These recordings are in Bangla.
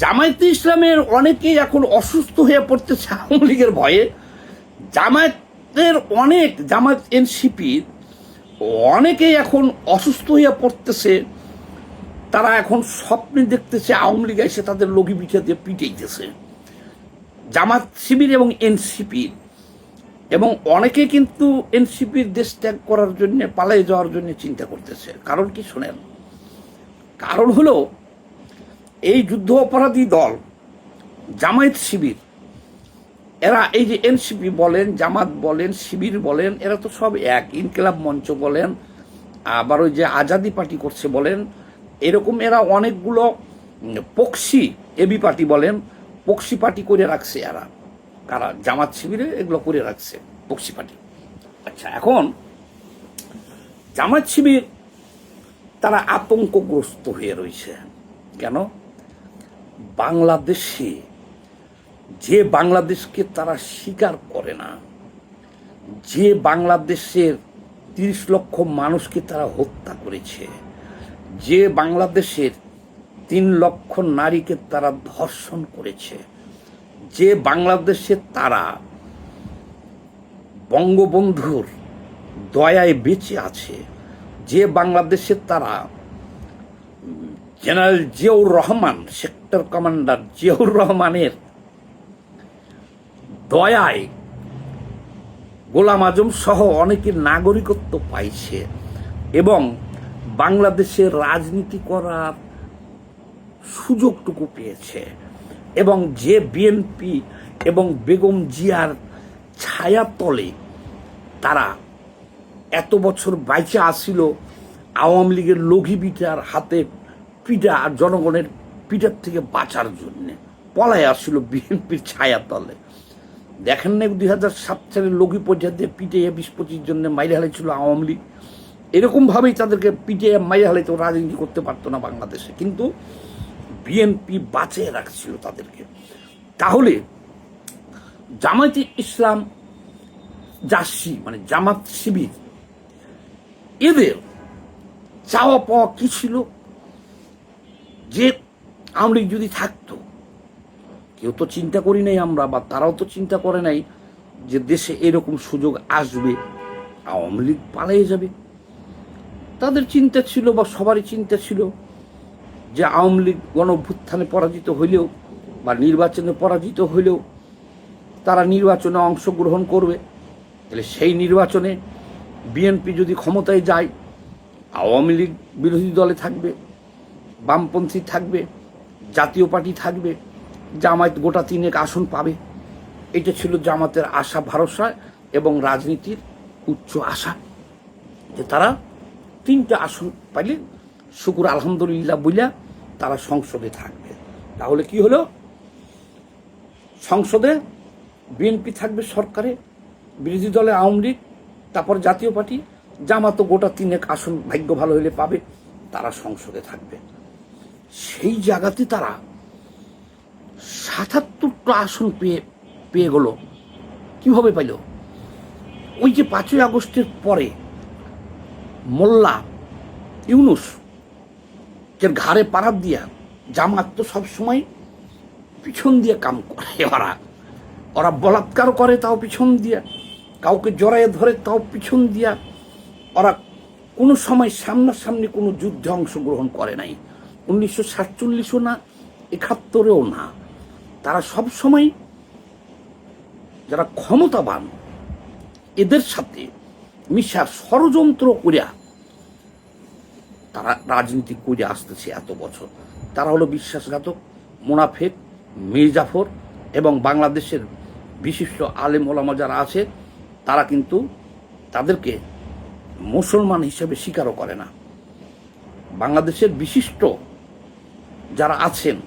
জামায়াতে ইসলামের অনেকেই এখন অসুস্থ হয়ে পড়তেছে আওয়ামী লীগের ভয়ে। জামায়াত এনসিপির অনেকেই এখন অসুস্থ হয়ে পড়তেছে। তারা এখন স্বপ্নে দেখতেছে আওয়ামী লীগ এসে তাদের লগি পিঠা দিয়ে পিটাইতেছে। জামাত শিবির এবং এনসিপির, এবং অনেকে কিন্তু এনসিপির দেশ ত্যাগ করার জন্য, পালিয়ে যাওয়ার জন্য চিন্তা করতেছে। কারণ কি শোনেন, কারণ হলো এই যুদ্ধ অপরাধী দল জামায়াত শিবির, এরা এই যে এনসিপি বলেন, জামাত বলেন, শিবির বলেন, এরা তো সব এক। ইনকিলাব মঞ্চ বলেন, আবার ওই যে আজাদি পার্টি করছে বলেন, এরকম এরা অনেকগুলো পক্সি এবি পার্টি বলেন, পক্সি পার্টি করে রাখছে এরা। কারা? জামাত শিবিরে এগুলো করে রাখছে পক্সি পার্টি। আচ্ছা, এখন জামাত শিবির তারা আতঙ্কগ্রস্ত হয়ে রয়েছে। কেন? বাংলাদেশে যে বাংলাদেশকে তারা স্বীকার করে না, যে বাংলাদেশের 30 লক্ষ মানুষকে তারা হত্যা করেছে, যে বাংলাদেশের 3 লক্ষ নারীকে তারা ধর্ষণ করেছে, যে বাংলাদেশে তারা বঙ্গবন্ধুর দয়ায় বেঁচে আছে, যে বাংলাদেশে তারা general Ziaur Rahman, sector commander Ziaur রহমানের দয়ায় গোলাম আজম সহ অনেকের নাগরিকত্ব পাইছে এবং বাংলাদেশে রাজনীতি করার সুযোগটুকু পেয়েছে, এবং যে বিএনপি এবং বেগম জিয়ার ছায়াতলে তারা এত বছর বাইচা আসিল, আওয়ামী লীগের লগি পিঠার হাতে পিঠা আর জনগণের পিঠার থেকে বাঁচার জন্যে পলায় আসছিল বিএনপির ছায়াতলে। দেখেন না 2007 সালে লগি পর্যায়ে দিয়ে পিটিয়ে 20-25 জন্য মাইরে হারাইছিল আওয়ামী লীগ। এরকমভাবেই তাদেরকে পিটিয়ে মাইরে হারাইতে রাজনীতি করতে পারতো না বাংলাদেশে, কিন্তু বিএনপি বাঁচিয়ে রাখছিল তাদেরকে। তাহলে জামায়াতে ইসলাম, জাসি মানে জামাত শিবির, এদের চাওয়া পাওয়া কি ছিল? যে আওয়ামী লীগ যদি থাকতো, কেউ তো চিন্তা করি নাই আমরা, বা তারাও তো চিন্তা করে নাই যে দেশে এরকম সুযোগ আসবে, আওয়ামী লীগ পালিয়ে যাবে। তাদের চিন্তা ছিল, বা সবারই চিন্তা ছিল, যে আওয়ামী লীগ গণঅভ্যুত্থানে পরাজিত হইলেও বা নির্বাচনে পরাজিত হইলেও তারা নির্বাচনে অংশগ্রহণ করবে। তাহলে সেই নির্বাচনে বিএনপি যদি ক্ষমতায় যায়, আওয়ামী লীগ বিরোধী দলে থাকবে, বামপন্থী থাকবে, জাতীয় পার্টি থাকবে, জামায়াত গোটা 3 আসন পাবে। এটা ছিল জামাতের আশা, ভরসা এবং রাজনীতির উচ্চ আশা, যে তারা 3টা আসন পাইলে শুকুর আলহামদুলিল্লাহ বইলা তারা সংসদে থাকবে। তাহলে কি হলো? সংসদে বিএনপি থাকবে সরকারে, বিরোধী দলে আওয়ামী লীগ, তারপর জাতীয় পার্টি, জামাতও গোটা 3 আসন ভাগ্য ভালো হলে পাবে, তারা সংসদে থাকবে। সেই জায়গাতে তারা 77টা আসন পেয়ে গেল। কিভাবে পাইল? ওই যে 5ই আগস্টের পরে মোল্লা ইউনুস এর ঘাড়ে পাড়াত দিয়া জামাত তো সবসময় পিছন দিয়ে কাম করে। ওরা বলাৎকার করে, তাও পিছন দিয়া, কাউকে জড়াইয়ে ধরে, তাও পিছন দিয়া। ওরা কোনো সময় সামনাসামনি কোনো যুদ্ধে অংশগ্রহণ করে নাই, 1947ও না, 71ও না। তারা সবসময় যারা ক্ষমতাবান এদের সাথে মিশার ষড়যন্ত্র করিয়া তারা রাজনীতি করে আসতেছে এত বছর। তারা হলো বিশ্বাসঘাতক, মুনাফেক, মীর জাফর এবং বাংলাদেশের বিশিষ্ট আলেম ওলামা যারা আছে তারা কিন্তু তাদেরকে মুসলমান হিসেবে স্বীকারও করে না। বাংলাদেশের বিশিষ্ট যারা আছেন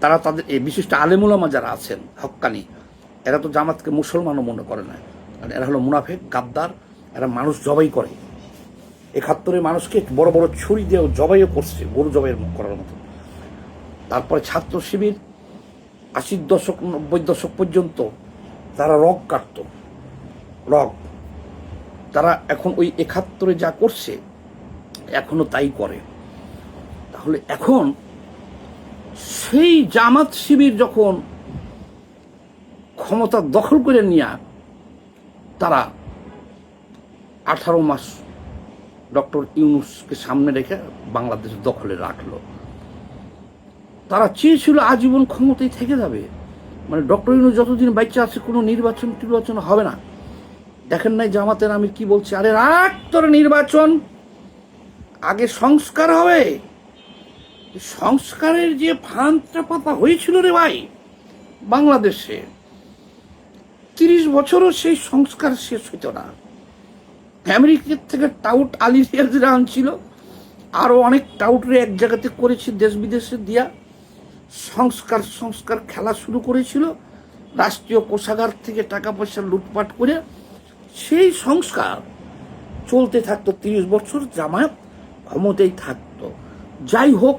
তারা, তাদের এই বিশিষ্ট আলেম ওলামা যারা আছেন হক্কানি, এরা তো জামাতকে মুসলমানও মনে করে না, কারণ এরা হলো মুনাফেক, গাদ্দার। এরা মানুষ জবাই করে, 71 মানুষকে বড় বড় ছুরি দিয়েও জবাইও করছে, গরু জবাই করার মতো। তারপরে ছাত্র শিবির 80 দশক 90 দশক পর্যন্ত তারা রগ কাটত, রগ। তারা এখন ওই 71 যা করছে এখনো তাই করে। তাহলে এখন সেই জামাত শিবির যখন ক্ষমতা দখল করে নিয়ে তারা 18 মাস ডক্টর ইউনূসকে সামনে রেখে বাংলাদেশ দখলে রাখলো। তারা চেয়েছিল আজীবন ক্ষমতায় থেকে যাবে, মানে ডক্টর ইউনূস যতদিন বাচ্চা আছে কোনো নির্বাচন হবে না। দেখেন নাই জামাতের আমি কি বলছি, আরে রাখ তোর নির্বাচন, আগে সংস্কার হবে। সংস্কারের যে ফান্ডটা পাতা হয়েছিল রে ভাই বাংলাদেশে, 30 বছরও সেই সংস্কার শেষ হইত না। আমেরিকার থেকে টাউট আলী রিয়াজরা আনছিল, আরো অনেক টাউটরে এক জায়গাতে করেছে দেশ বিদেশে দিয়া সংস্কার খেলা শুরু করেছিল, রাষ্ট্রীয় কোষাগার থেকে টাকা পয়সা লুটপাট করে সেই সংস্কার চলতে থাকতো 30 বছর, জামায়াত ক্ষমতায় থাকতো। যাই হোক,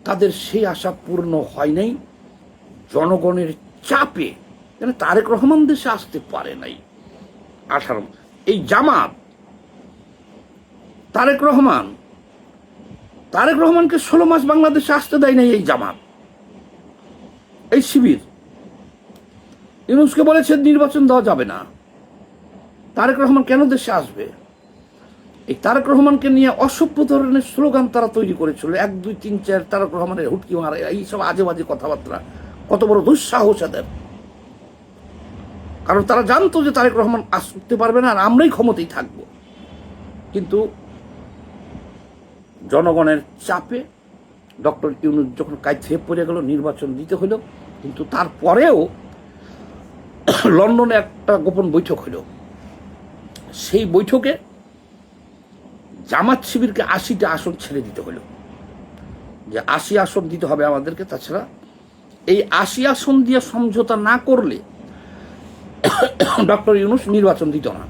তাদের সেই আশা পূর্ণ হয় নাই জনগণের চাপে। তারেক রহমান দেশে আসতে পারে নাই 18। এই জামাত তারেক রহমানকে 16 মাস বাংলাদেশে আসতে দেয় নাই এই জামাত, এই শিবির। ইউনূসকে বলেছে নির্বাচন দেওয়া যাবে না। তারেক রহমান কেন দেশে আসবে? এই তারেক রহমানকে নিয়ে অসভ্য ধরনের স্লোগান তারা তৈরি করেছিল, 1 2 3 4 তারেক রহমানের হুটকি মারা, এইসব আজে বাজে কথাবার্তা। কত বড় দুঃসাহস এদের! কারণ তারা জানতো যে তারেক রহমান আসতে পারবে না আর আমরাই ক্ষমতায় থাকব। কিন্তু জনগণের চাপে ডক্টর ইউনূস যখন কাইথে পড়ে গেল, নির্বাচন দিতে হলো। কিন্তু তারপরেও লন্ডনে একটা গোপন বৈঠক হলো। সেই বৈঠকে জামাত শিবিরকে 80টা আসন ছেড়ে দিতে হলো, যে 80 আসন দিতে হবে আমাদেরকে, তাছাড়া এই 80 আসন দিয়ে সমঝোতা না করলে ডক্টর ইউনূস নির্বাচন দিত না।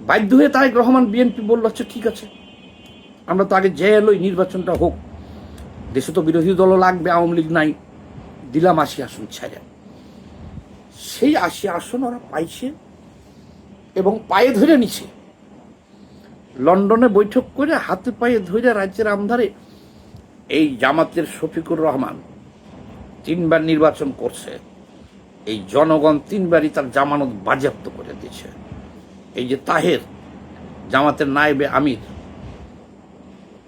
বাধ্য হয়ে তারেক রহমান বিএনপি বলল, আচ্ছা ঠিক আছে, আমরা তো আগে যে এলোই, নির্বাচনটা হোক, দেশে তো বিরোধী দলও লাগবে, আওয়ামী লীগ নাই, দিলাম 80 আসন ছেড়ে। সেই 80 আসন ওরা পাইছে এবং পায়ে ধরে নিছে। লন্ডনে বৈঠক করে হাতে পায়ে ধরে রাজ্যের আমধারে এই জামাতের শফিকুর রহমান 3 বার নির্বাচন করছে। এই জনগণ 3 বারই তার জামানত বাজেয়াপ্ত করে দিয়েছে। এই যে তাহের, জামাতের নায়েবে আমির,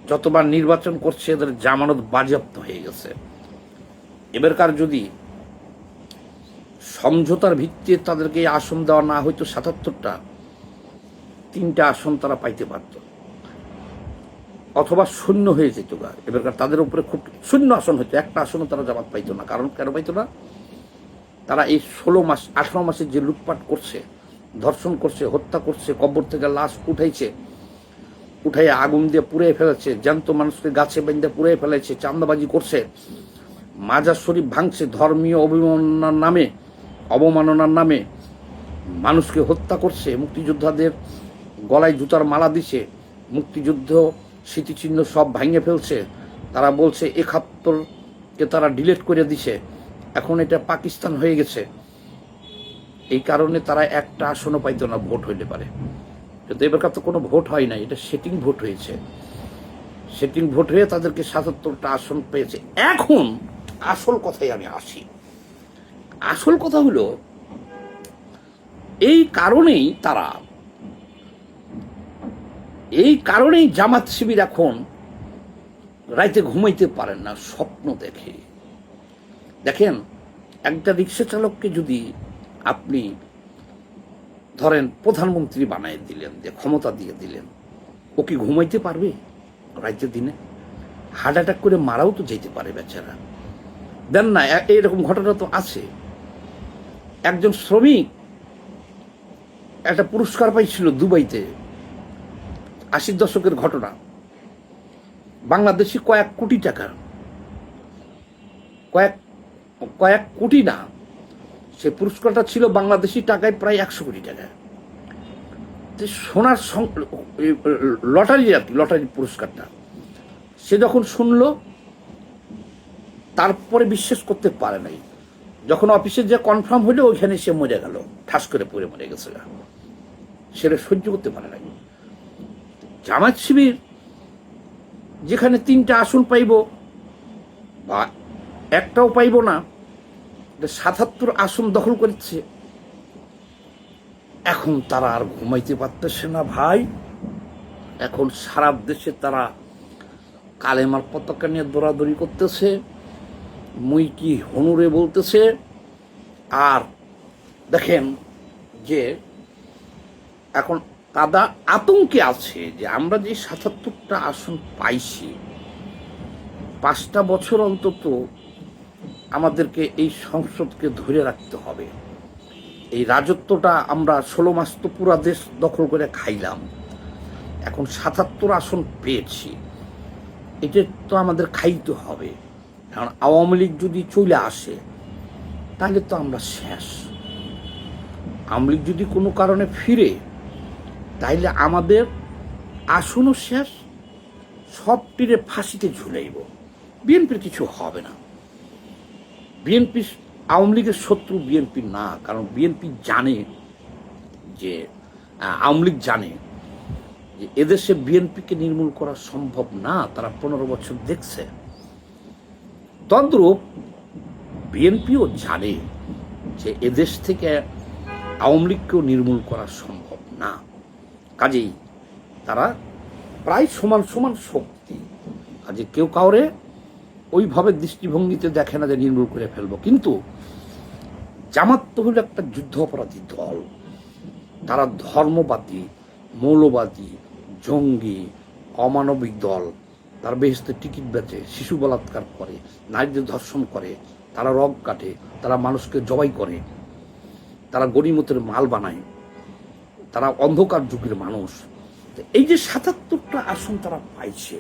যতবার নির্বাচন করছে এদের জামানত বাজেয়াপ্ত হয়ে গেছে। এবারকার যদি সমঝোতার ভিত্তিতে তাদেরকে এই আসন দেওয়া না হইতো 77টা, 3টা আসন তারা পাইতে পারত, অথবা শূন্য হয়ে যেত। এবারকার তাদের উপরে খুব শূন্য আসন হইতো, একটা আসনও তারা জামাত পাইতো না। কারণ কেন পাইতো না? তারা এই 16 মাস 18 মাসে যে লুটপাট করছে, ধর্ষণ করছে, হত্যা করছে, কবর থেকে লাশ উঠাইয়া আগুন দিয়ে পুড়িয়ে ফেলেছে, জ্যান্ত মানুষকে গাছে বেঁধে পুড়িয়ে ফেলেছে, চাঁদাবাজি করছে, মাজার শরীফ ভাঙছে, ধর্মীয় অবমাননার নামে মানুষকে হত্যা করছে, মুক্তিযোদ্ধাদের গলায় জুতার মালা দিছে, মুক্তিযুদ্ধ স্মৃতিচিহ্ন সব ভাঙে ফেলছে। তারা বলছে 71কে তারা ডিলিট করে দিছে, এখন এটা পাকিস্তান হয়ে গেছে। এই কারণে তারা একটা আসনও পাইতো না ভোট হইতে পারে। কিন্তু এবারকার তো কোনো ভোট হয় নাই, এটা সেটিং ভোট হয়েছে। সেটিং ভোট হয়ে তাদেরকে 77টা আসন পেয়েছে। এখন আসল কথায় আমি আসি। আসল কথা হলো, এই কারণেই জামাত শিবির এখন রাইতে ঘুমাইতে পারেন না, স্বপ্ন দেখে। দেখেন, একটা রিক্সা চালককে যদি আপনি ধরেন প্রধানমন্ত্রী বানাই দিলেন, যে ক্ষমতা দিয়ে দিলেন, ও কি ঘুমাইতে পারবে রাইতে দিনে? হার্ট অ্যাটাক করে মারাও তো যেতে পারে বেচারা। দেন না, এরকম ঘটনা তো আছে। একজন শ্রমিক একটা পুরস্কার পাইছিল দুবাইতে, 80 দশকের ঘটনা, বাংলাদেশি কয়েক কোটি টাকা, কয়েক কোটি না, সে পুরস্কারটা ছিল বাংলাদেশি টাকায় প্রায় 100 কোটি টাকা। সোনার লটারি পুরস্কারটা সে যখন শুনলো, তারপরে বিশ্বাস করতে পারে নাই। যখন অফিসে যে কনফার্ম হইলো, ওইখানে সে মরে গেল, ঠাস করে পড়ে মরে গেছে, সেটা সহ্য করতে পারে নাই। জামাত শিবির যেখানে 3টা আসন পাইব, বা একটাও পাইব না, ৭৭ আসন দখল করেছে। এখন তারা আর ঘুমাইতে পারতেছে না ভাই। এখন সারা দেশে তারা কালেমার পতাকা নিয়ে দৌড়াদৌড়ি করতেছে, মুই কি হনুরে বলতেছে। আর দেখেন যে এখন তারা আতঙ্কে আছে যে আমরা যে ৭৭টা আসন পাইছি, 5টা বছর অন্তত আমাদেরকে এই সংসদকে ধরে রাখতে হবে। এই রাজত্বটা আমরা 16 মাস তো পুরা দেশ দখল করে খাইলাম, এখন ৭৭ আসন পেয়েছি, এটা তো আমাদের খাইতে হবে। কারণ আওয়ামী লীগ যদি চলে আসে তাহলে তো আমরা শেষ। আওয়ামী লীগ যদি কোনো কারণে ফিরে তাইলে আমাদের আসনও শেষ, সব তীরে ফাঁসিতে ঝুলাইব। বিএনপির কিছু হবে না। বিএনপি আওয়ামী লীগের শত্রু বিএনপি না, কারণ বিএনপি জানে যে আওয়ামী লীগ জানে যে এদেশে বিএনপিকে নির্মূল করা সম্ভব না, তারা 15 বছর দেখছে। তদ্রূপ বিএনপিও জানে যে এদেশ থেকে আওয়ামী লীগকেও নির্মূল করা সম্ভব না। কাজেই তারা প্রায় সমান সমান শক্তি, কাজে কেউ কাউরে ওইভাবে দৃষ্টিভঙ্গিতে দেখে না যে নির্মূল করে ফেলবো। কিন্তু জামাত তো হলো একটা যুদ্ধ অপরাধী দল, তারা ধর্মবাদী, মৌলবাদী, জঙ্গি, অমানবিক দল। তারা বেহেশতে টিকিট বেচে, শিশু বলাৎকার করে, নারীদের ধর্ষণ করে, তারা রগ কাটে, তারা মানুষকে জবাই করে, তারা গনিমতের মাল বানায়, তারা অন্ধকার যুগের মানুষ। এই যে ৭৭টা আসন তারা পাইছে,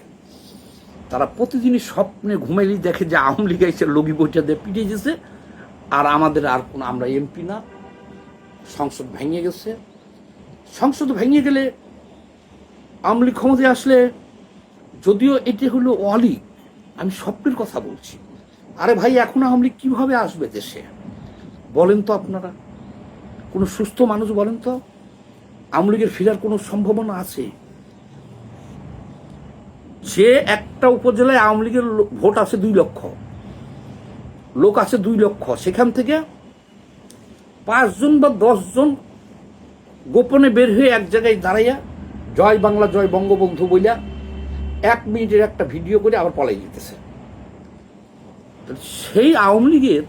তারা প্রতিদিনই স্বপ্নে ঘুমাইলেই দেখে যে আওয়ামী লীগ এসে লগি বইটা দিয়ে পিটিয়ে গেছে, আর আমাদের আর কোনো, আমরা এমপি না, সংসদ ভেঙে গেছে। সংসদ ভেঙে গেলে আওয়ামী লীগ ক্ষমতায় আসলে, যদিও এটি হলো অলীগ, আমি স্বপ্নের কথা বলছি। আরে ভাই, এখন আওয়ামী লীগ কীভাবে আসবে দেশে বলেন তো আপনারা? কোনো সুস্থ মানুষ বলেন তো আওয়ামী লীগের ফেরার কোনো সম্ভাবনা আছে? যে একটা উপজেলায় আওয়ামী লীগের ভোট আছে 2 লক্ষ, লোক আছে 2 লক্ষ, সেখান থেকে 5 জন বা 10 জন গোপনে বের হয়ে এক জায়গায় দাঁড়াইয়া জয় বাংলা জয় বঙ্গবন্ধু বইলা 1 মিনিটের একটা ভিডিও করে আবার পলাই যেতেছে। সেই আওয়ামী লীগের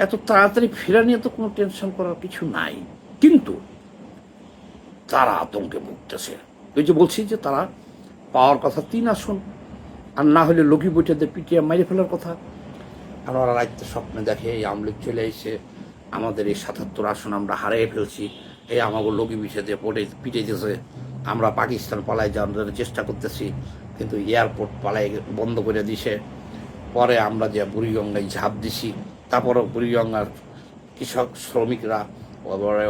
এত তাড়াতাড়ি ফেরা নিয়ে তো কোনো টেনশন করার কিছু নাই, কিন্তু তারা আতঙ্কে ভুগতেছে। ওই যে বলছি যে তারা পাওয়ার কথা 3 আসন, আর না হলে লগি বইটাতে পিটিয়ে মাইরে ফেলার কথা। আর ওরা রাজ্যে স্বপ্নে দেখে এই আওয়ামী লীগ চলে এসে আমাদের এই ৭৭ আসন আমরা হারিয়ে ফেলছি, এই আমাকে লগি বিষয়তে পিটিয়েছে, আমরা পাকিস্তান পালায় যাওয়ার চেষ্টা করতেছি, কিন্তু এয়ারপোর্ট পালাই বন্ধ করে দিছে। পরে আমরা যে বুড়িগঙ্গায় ঝাঁপ দিছি, তারপরও বুড়িগঙ্গার কৃষক শ্রমিকরা,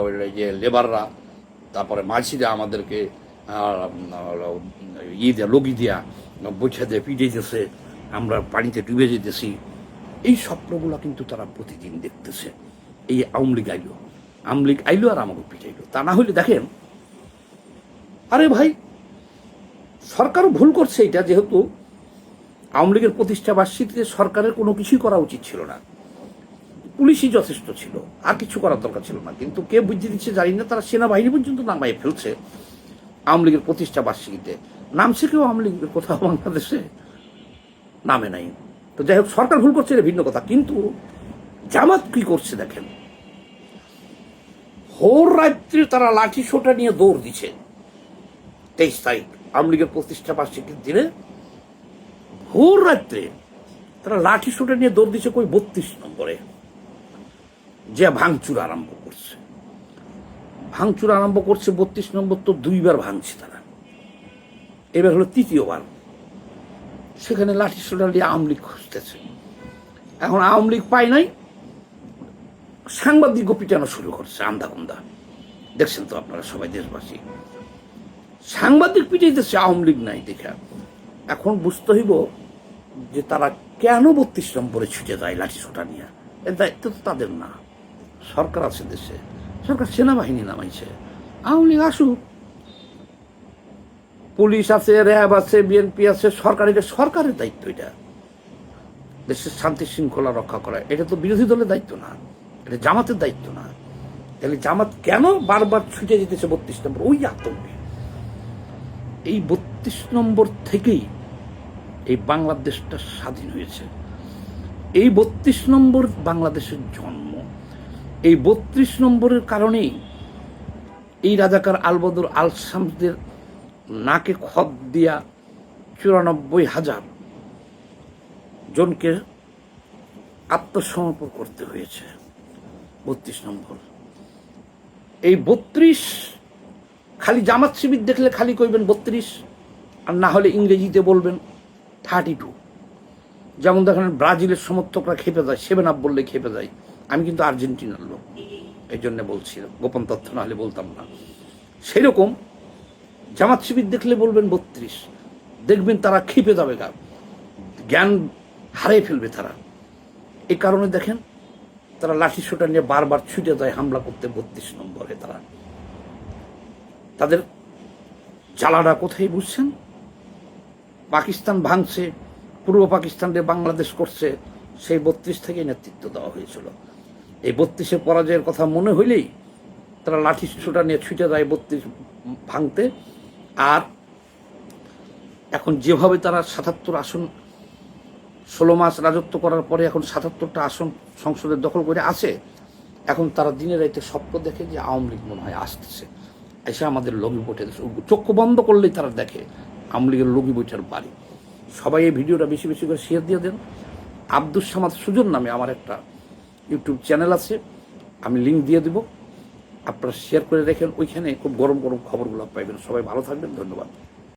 ওই যে লেবাররা, তারপরে মাঝিরা আমাদেরকে লগি দিয়া বৈঠা দিয়ে পিটিয়েছে, আমরা পানিতে ডুবে যেতেছি। এই স্বপ্নগুলো কিন্তু তারা প্রতিদিন দেখতেছে। এই আওয়ামী লীগ আইলো আর আমাকে পিটাইলো। তা না হইলে দেখেন, আরে ভাই সরকারও ভুল করছে এটা, যেহেতু আওয়ামী লীগের প্রতিষ্ঠা বার্ষিকীতে সরকারের কোনো কিছুই করা উচিত ছিল না, পুলিশই যথেষ্ট ছিল, আর কিছু করার দরকার ছিল না। কিন্তু কে বুঝিয়ে দিচ্ছে জানি না, তারা সেনাবাহিনী পর্যন্ত নামাই ফেলছে আওয়ামী লীগের প্রতিষ্ঠা বার্ষিকীতে। নামছে কেউ আওয়ামী লীগের কোথাও বাংলাদেশে? নামে নাই। তো যাই হোক, সরকার ভুল করছে, এটা ভিন্ন কথা। কিন্তু জামাত কি করছে দেখেন, ভোর রাত্রে তারা লাঠি সোটা নিয়ে দৌড় দিচ্ছে। 23 তারিখ আওয়ামী লীগের প্রতিষ্ঠা বার্ষিকীর দিনে ভোর রাত্রে তারা লাঠি সোটা নিয়ে দৌড় দিচ্ছে কই 32 নম্বরে, যে ভাঙচুর আরম্ভ করছে। 32 নম্বর তো 2বার ভাঙছে তারা, এবার হলো 3য়-বার। সেখানে লাঠি সোটা দিয়ে আওয়ামী লীগ খুঁজতেছে। এখন আওয়ামী লীগ পায় নাই, সাংবাদিক পিটানো শুরু করছে আন্দাকুন্দা। দেখছেন তো আপনারা সবাই, দেশবাসী, সাংবাদিক পিটাইতেছে আওয়ামী লীগ নাই দেখা। এখন বুঝতে হইব যে তারা কেন 32 নম্বরে ছুটে যায় লাঠি সোটা নিয়ে। এর দায়িত্ব তো তাদের না, সরকার আছে দেশে, সরকার সেনাবাহিনী নামাইছে। আওয়ামী লীগ আসুক, পুলিশ আছে, র্যাব আছে, বিএনপি আছে, সরকার, এটা সরকারের দায়িত্ব। এটা দেশের শান্তি শৃঙ্খলা রক্ষা করা, এটা তো বিরোধী দলের দায়িত্ব না, এটা জামাতের দায়িত্ব না। তাহলে জামাত কেন বারবার ছুটে যেতেছে 32 নম্বর? ওই আতঙ্কে। এই 32 নম্বর থেকেই এই বাংলাদেশটা স্বাধীন হয়েছে। এই 32 নম্বর বাংলাদেশের জন্ম। এই 32 নম্বরের কারণেই এই রাজাকার আলবদর আল শামসদের নাকে খত দিয়া 94,000 জনকে আত্মসমর্পণ করতে হয়েছে। 32 নম্বর, এই 32 খালি জামাত শিবির দেখলে খালি কইবেন 32, আর না হলে ইংরেজিতে বলবেন 32। যেমন দেখেন ব্রাজিলের সমর্থকরা খেপে যায়, 7 আপ বললে খেপে যায়। আমি কিন্তু আর্জেন্টিনার লোক, এই জন্য বলছি, গোপন তথ্য না হলে বলতাম না। সেরকম জামাত শিবির দেখলে বলবেন 32, দেখবেন তারা খেপে যাবে, জ্ঞান হারিয়ে ফেলবে তারা। এই কারণে দেখেন তারা লাঠি সোটা নিয়ে বারবার ছুটে যায় হামলা করতে 32 নম্বরে। তাদের জ্বালাটা কোথায় বুঝছেন? পাকিস্তান ভাঙছে, পূর্ব পাকিস্তানকে বাংলাদেশ করছে, সেই 32 থেকেই নেতৃত্ব দেওয়া হয়েছিল। এই 32-এর পরাজয়ের কথা মনে হইলেই তারা লাঠি ছোটা নিয়ে ছুটে যায় 32 ভাঙতে। আর এখন যেভাবে তারা 77 আসন 16 মাস রাজত্ব করার পরে এখন 77টা আসন সংসদের দখল করে আছে, এখন তারা দিনে রাইতে স্বপ্ন দেখে যে আওয়ামী লীগ মনে হয় আসতেছে, এসে আমাদের লগি বইটা চক্ষু বন্ধ করলেই তারা দেখে আওয়ামী লীগের লগি বইটার বাড়ি। সবাই এই ভিডিওটা বেশি বেশি করে শেয়ার দিয়ে দেন। আব্দুস সামাদ সুজন নামে আমার একটা ইউটিউব চ্যানেল আছে, আমি লিঙ্ক দিয়ে দেব, আপনারা শেয়ার করে রেখেন, ওইখানে খুব গরম গরম খবরগুলো পাইবেন। সবাই ভালো থাকবেন, ধন্যবাদ।